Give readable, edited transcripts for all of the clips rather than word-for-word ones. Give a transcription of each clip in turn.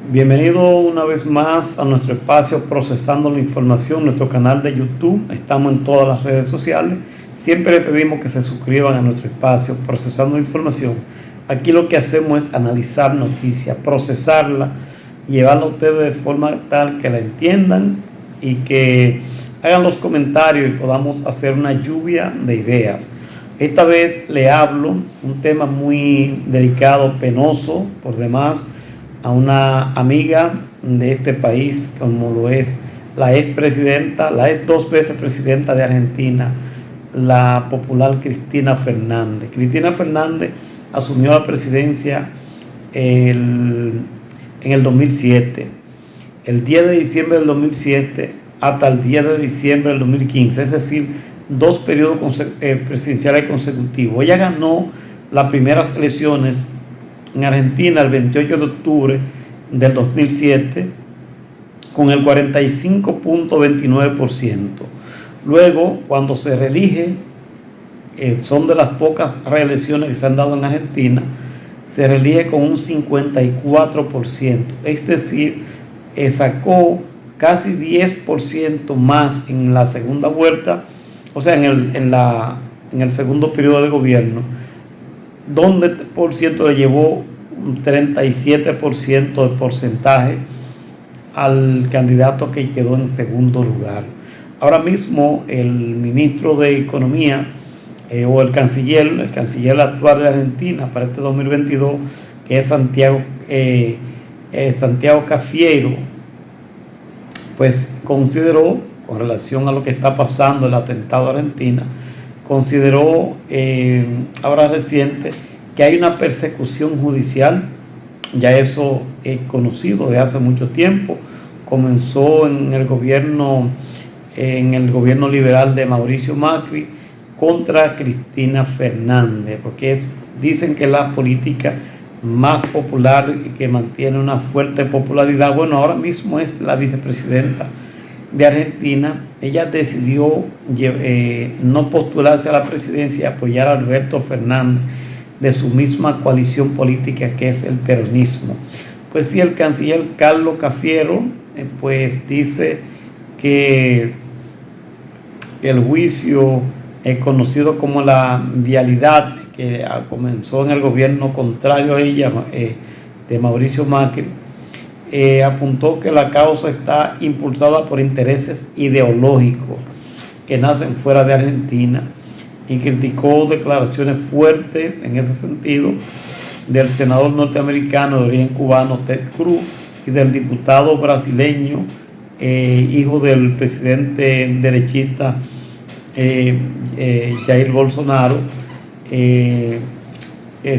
Bienvenido una vez más a nuestro espacio Procesando la Información, nuestro canal de YouTube. Estamos en todas las redes sociales. Siempre le pedimos que se suscriban a nuestro espacio Procesando la Información. Aquí lo que hacemos es analizar noticias, procesarla, llevarla a ustedes de forma tal que la entiendan y que hagan los comentarios y podamos hacer una lluvia de ideas. Esta vez le hablo un tema muy delicado, penoso por demás, a una amiga de este país, como lo es la expresidenta, la ex dos veces presidenta de Argentina, la popular Cristina Fernández. Cristina Fernández asumió la presidencia en el 2007, el 10 de diciembre del 2007 hasta el 10 de diciembre del 2015, es decir, dos periodos presidenciales consecutivos. Ella ganó las primeras elecciones en Argentina el 28 de octubre del 2007 con el 45.29%. Luego, cuando se reelige, son de las pocas reelecciones que se han dado en Argentina, se reelige con un 54%, es decir, sacó casi 10% más en la segunda vuelta, o sea, en el segundo periodo de gobierno, donde por ciento le llevó un 37% de porcentaje al candidato que quedó en segundo lugar. Ahora mismo el ministro de Economía o el canciller actual de Argentina para este 2022, que es Santiago Cafiero, pues consideró, con relación a lo que está pasando, el atentado a Argentina, consideró ahora reciente que hay una persecución judicial. Ya eso es conocido de hace mucho tiempo. Comenzó en el gobierno liberal de Mauricio Macri contra Cristina Fernández, porque dicen que es la política más popular y que mantiene una fuerte popularidad. Bueno, ahora mismo es la vicepresidenta de Argentina. Ella decidió no postularse a la presidencia y apoyar a Alberto Fernández, de su misma coalición política que es el peronismo. Pues sí, el canciller Carlos Cafiero pues dice que el juicio conocido como la vialidad, que comenzó en el gobierno contrario a ella, de Mauricio Macri, apuntó que la causa está impulsada por intereses ideológicos que nacen fuera de Argentina, y criticó declaraciones fuertes en ese sentido del senador norteamericano de origen cubano Ted Cruz y del diputado brasileño, hijo del presidente derechista Jair Bolsonaro.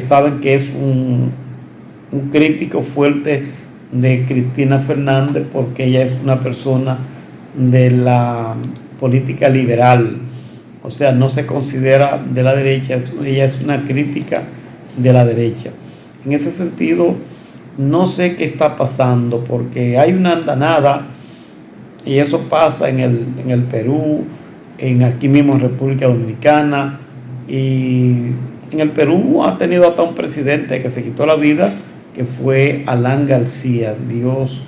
Saben que es un crítico fuerte de Cristina Fernández, porque ella es una persona de la política liberal, o sea, no se considera de la derecha, ella es una crítica de la derecha. En ese sentido, no sé qué está pasando, porque hay una andanada, y eso pasa en el Perú, aquí mismo en República Dominicana, y en el Perú ha tenido hasta un presidente que se quitó la vida, que fue Alan García. Dios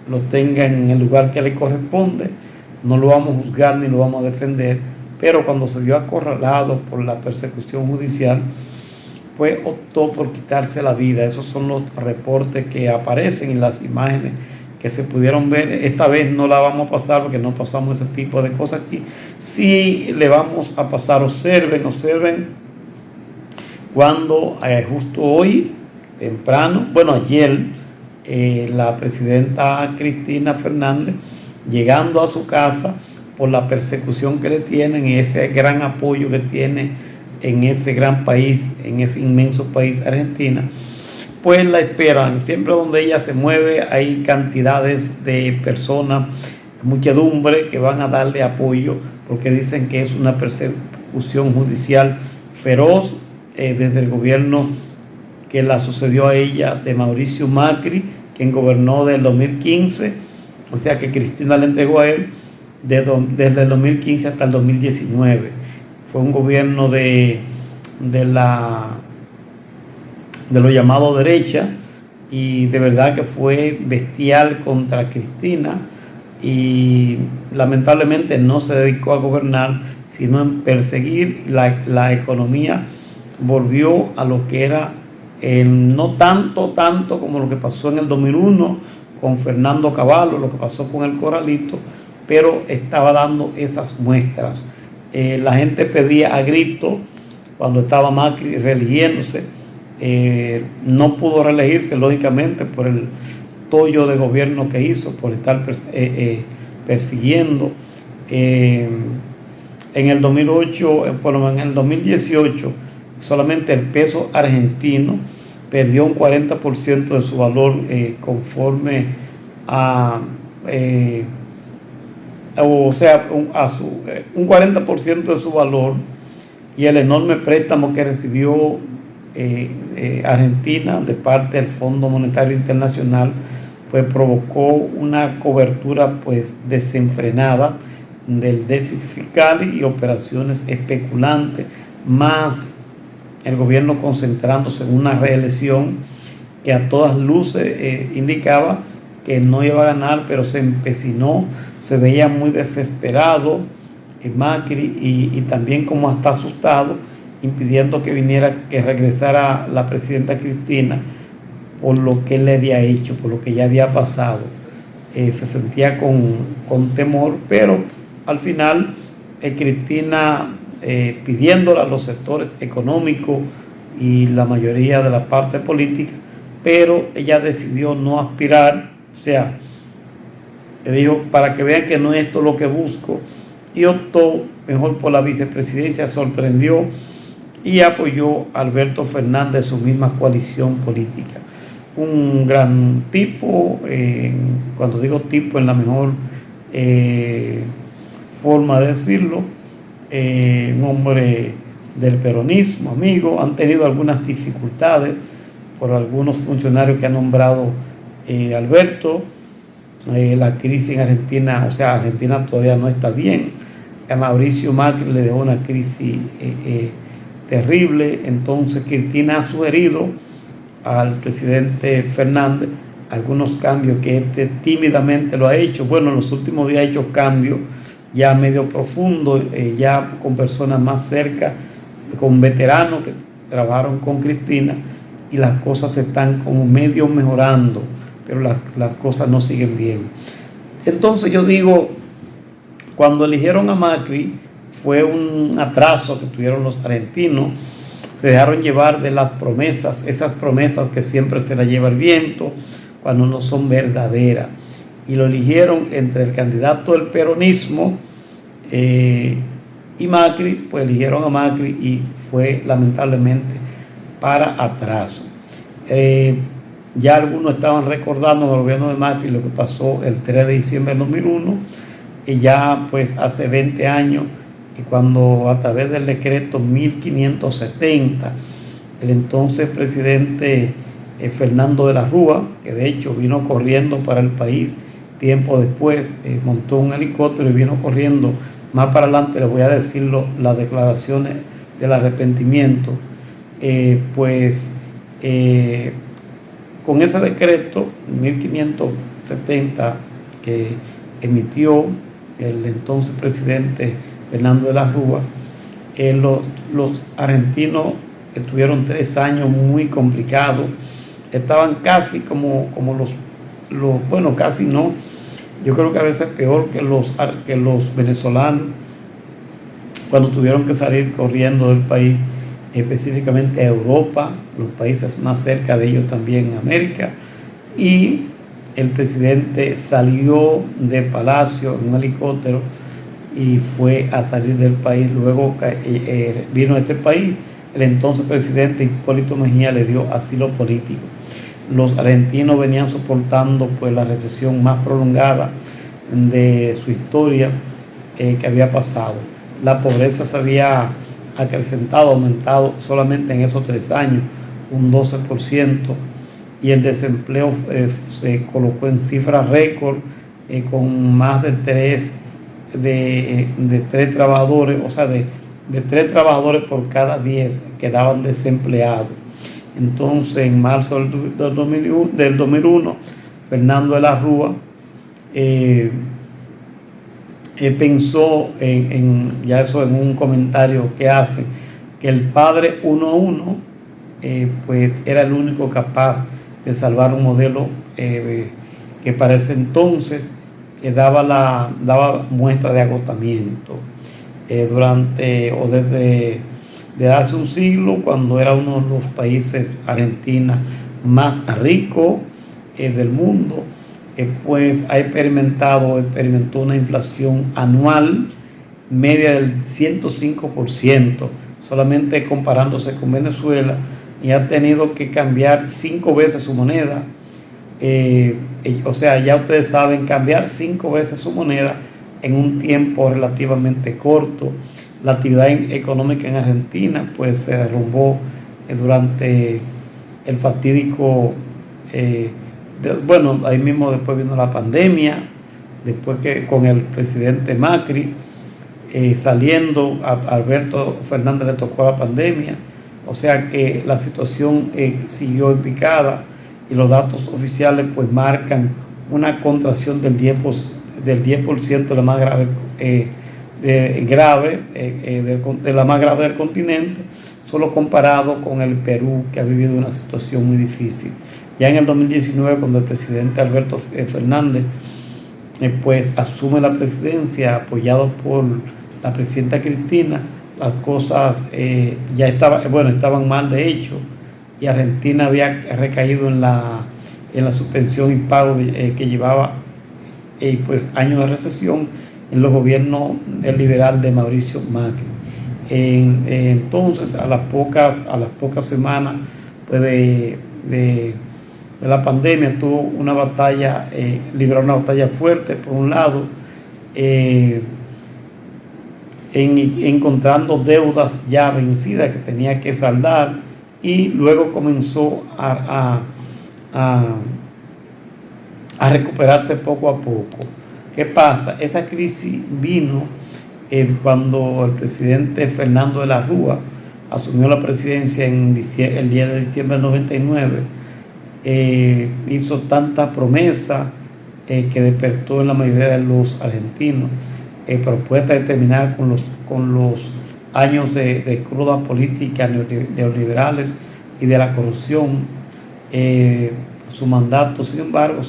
lo tenga en el lugar que le corresponde. No lo vamos a juzgar ni lo vamos a defender, pero cuando se vio acorralado por la persecución judicial, pues optó por quitarse la vida. Esos son los reportes que aparecen en las imágenes que se pudieron ver. Esta vez no la vamos a pasar porque no pasamos ese tipo de cosas aquí. Sí le vamos a pasar. Observen cuando justo hoy, temprano, bueno, ayer, la presidenta Cristina Fernández, llegando a su casa por la persecución que le tienen y ese gran apoyo que tiene en ese gran país, en ese inmenso país Argentina, pues la esperan. Siempre donde ella se mueve hay cantidades de personas, muchedumbre, que van a darle apoyo, porque dicen que es una persecución judicial feroz desde el gobierno que la sucedió a ella de Mauricio Macri, quien gobernó del 2015. O sea que Cristina le entregó a él desde el 2015 hasta el 2019. Fue un gobierno de la de lo llamado derecha, y de verdad que fue bestial contra Cristina, y lamentablemente no se dedicó a gobernar, sino en perseguir la economía. Volvió a lo que era, no tanto como lo que pasó en el 2001 con Fernando Cavallo, lo que pasó con el Corralito, pero estaba dando esas muestras. La gente pedía a grito cuando estaba Macri reeligiéndose. No pudo reelegirse, lógicamente, por el tollo de gobierno que hizo, por estar persiguiendo. En el 2008, en el 2018, solamente el peso argentino perdió un 40% de su valor, conforme a, un 40% de su valor, y el enorme préstamo que recibió Argentina de parte del Fondo Monetario Internacional, pues provocó una cobertura pues desenfrenada del déficit fiscal y operaciones especulantes, más el gobierno concentrándose en una reelección que a todas luces indicaba que no iba a ganar, pero se empecinó, se veía muy desesperado Macri, y también como hasta asustado, impidiendo que regresara la presidenta Cristina por lo que él le había hecho, por lo que ya había pasado. Se sentía con temor, pero al final Cristina, pidiéndole a los sectores económicos y la mayoría de la parte política, pero ella decidió no aspirar, o sea, le dijo, para que vean que no es esto lo que busco, y optó mejor por la vicepresidencia. Sorprendió y apoyó a Alberto Fernández, su misma coalición política. Un gran tipo, cuando digo tipo en la mejor forma de decirlo, un hombre del peronismo, amigo. Han tenido algunas dificultades por algunos funcionarios que ha nombrado Alberto. La crisis en Argentina, Argentina todavía no está bien. A Mauricio Macri le dejó una crisis terrible. Entonces Cristina ha sugerido al presidente Fernández algunos cambios que este tímidamente lo ha hecho. Bueno, en los últimos días ha hecho cambios ya medio profundos, ya con personas más cerca, con veteranos que trabajaron con Cristina, y las cosas se están como medio mejorando, pero las cosas no siguen bien. Entonces yo digo, cuando eligieron a Macri fue un atraso que tuvieron los argentinos. Se dejaron llevar de las promesas, esas promesas que siempre se las lleva el viento cuando no son verdaderas, y lo eligieron entre el candidato del peronismo y Macri. Pues eligieron a Macri y fue lamentablemente para atraso. Ya algunos estaban recordando en el gobierno de Macri lo que pasó el 3 de diciembre del 2001, y ya pues hace 20 años, y cuando a través del decreto 1570, el entonces presidente Fernando de la Rúa, que de hecho vino corriendo para el país tiempo después, montó un helicóptero y vino corriendo. Más para adelante les voy a decir las declaraciones del arrepentimiento. Con ese decreto 1570 que emitió el entonces presidente Fernando de la Rúa, los argentinos tuvieron 3 años muy complicados. Estaban casi como bueno, casi no, yo creo que a veces peor que los venezolanos, cuando tuvieron que salir corriendo del país, específicamente a Europa, los países más cerca de ellos también, América. Y el presidente salió de Palacio en un helicóptero y fue a salir del país. Luego vino a este país. El entonces presidente Hipólito Mejía le dio asilo político. Los argentinos venían soportando pues la recesión más prolongada de su historia que había pasado. La pobreza se había acrecentado, aumentado solamente en esos 3 años un 12%, y el desempleo se colocó en cifras récord, con más de 3 trabajadores, de 3 trabajadores por cada 10 quedaban desempleados. Entonces, en marzo del 2001, Fernando de la Rúa pensó ya eso en un comentario que hace, que el padre 1-1 pues era el único capaz de salvar un modelo que para ese entonces daba muestra de agotamiento desde hace un siglo, cuando era uno de los países, Argentina, más ricos del mundo. Pues experimentó una inflación anual media del 105%, solamente comparándose con Venezuela, y ha tenido que cambiar 5 veces su moneda. O sea, ya ustedes saben, cambiar 5 veces su moneda en un tiempo relativamente corto. La actividad económica en Argentina pues se derrumbó durante el fatídico bueno, ahí mismo después vino la pandemia, después que con el presidente Macri saliendo, a Alberto Fernández le tocó la pandemia, o sea que la situación siguió en picada, y los datos oficiales pues marcan una contracción del 10%, la más grave, de la más grave del continente, solo comparado con el Perú, que ha vivido una situación muy difícil. Ya en el 2019, cuando el presidente Alberto Fernández pues asume la presidencia, apoyado por la presidenta Cristina, las cosas ya estaban mal de hecho, y Argentina había recaído en la suspensión y pago que llevaba pues años de recesión en los gobiernos liberal de Mauricio Macri. Entonces, a las pocas semanas pues, de la pandemia, tuvo una batalla, libró una batalla fuerte, por un lado, encontrando deudas ya vencidas que tenía que saldar, y luego comenzó a recuperarse poco a poco. ¿Qué pasa? Esa crisis vino cuando el presidente Fernando de la Rúa asumió la presidencia el 10 de diciembre del 99. Hizo tanta promesa que despertó en la mayoría de los argentinos propuesta de terminar con los años de cruda política neoliberales y de la corrupción. Su mandato, sin embargo,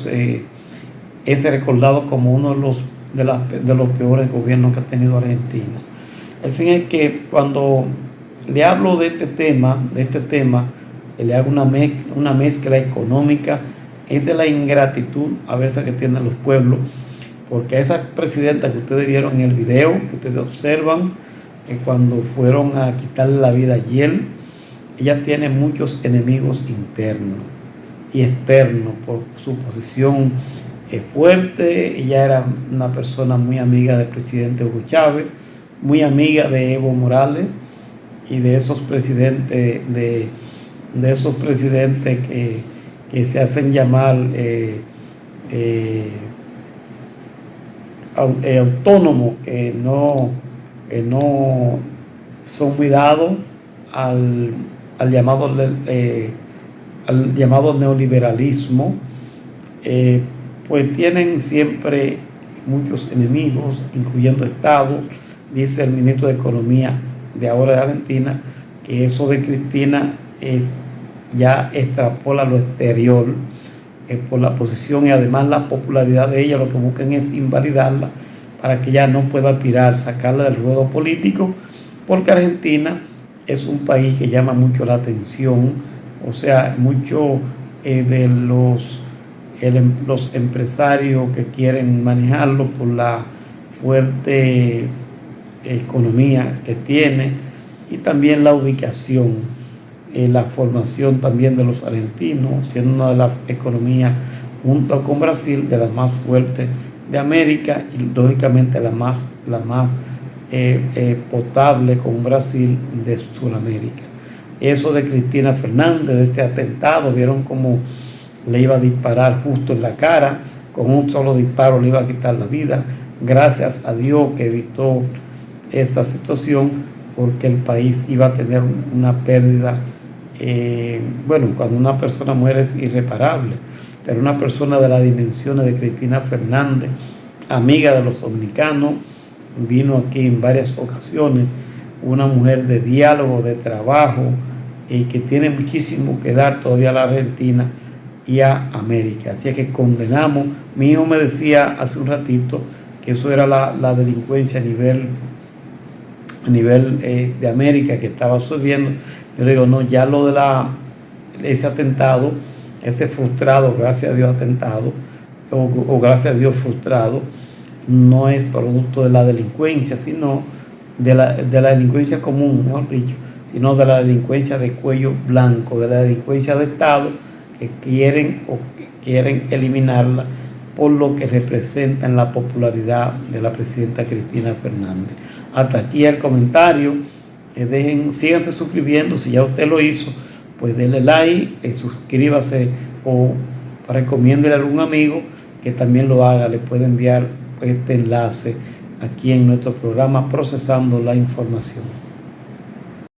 es recordado como uno de los peores gobiernos que ha tenido Argentina. El fin es que cuando le hablo de este tema, le hago una mezcla económica, es de la ingratitud a veces que tienen los pueblos, porque esa presidenta que ustedes vieron en el video, que ustedes observan, que cuando fueron a quitarle la vida a Yel, ella tiene muchos enemigos internos y externos por su posición fuerte. Ella era una persona muy amiga del presidente Hugo Chávez, muy amiga de Evo Morales y de esos presidentes que se hacen llamar autónomos, que no son muy dados al llamado neoliberalismo. Pues tienen siempre muchos enemigos, incluyendo Estado. Dice el ministro de Economía de ahora de Argentina que eso de Cristina ya extrapola lo exterior por la posición, y además la popularidad de ella. Lo que buscan es invalidarla para que ella no pueda aspirar, sacarla del ruedo político, porque Argentina es un país que llama mucho la atención. O sea, muchos de los empresarios que quieren manejarlo por la fuerte economía que tiene, y también la ubicación, la formación también de los argentinos, siendo una de las economías, junto con Brasil, de las más fuertes de América, y lógicamente la más potable con Brasil de Sudamérica. Eso de Cristina Fernández, de ese atentado, vieron cómo le iba a disparar justo en la cara, con un solo disparo le iba a quitar la vida. Gracias a Dios que evitó esa situación, porque el país iba a tener una pérdida bueno, cuando una persona muere es irreparable, pero una persona de las dimensiones de Cristina Fernández, amiga de los dominicanos, vino aquí en varias ocasiones, una mujer de diálogo, de trabajo, y que tiene muchísimo que dar todavía a la Argentina y a América. Así que condenamos. Mi hijo me decía hace un ratito que eso era la delincuencia a nivel de América que estaba sucediendo. Yo le digo, no, ya lo de ese atentado, ese frustrado, gracias a Dios atentado, o gracias a Dios frustrado, no es producto de la delincuencia, sino de la delincuencia común, mejor dicho, sino de la delincuencia de cuello blanco, de la delincuencia de Estado que quieren eliminarla por lo que representa en la popularidad de la presidenta Cristina Fernández. Hasta aquí el comentario. Síganse suscribiendo. Si ya usted lo hizo, pues denle like, suscríbase o recomiéndele a algún amigo que también lo haga. Le puede enviar este enlace aquí en nuestro programa Procesando la Información.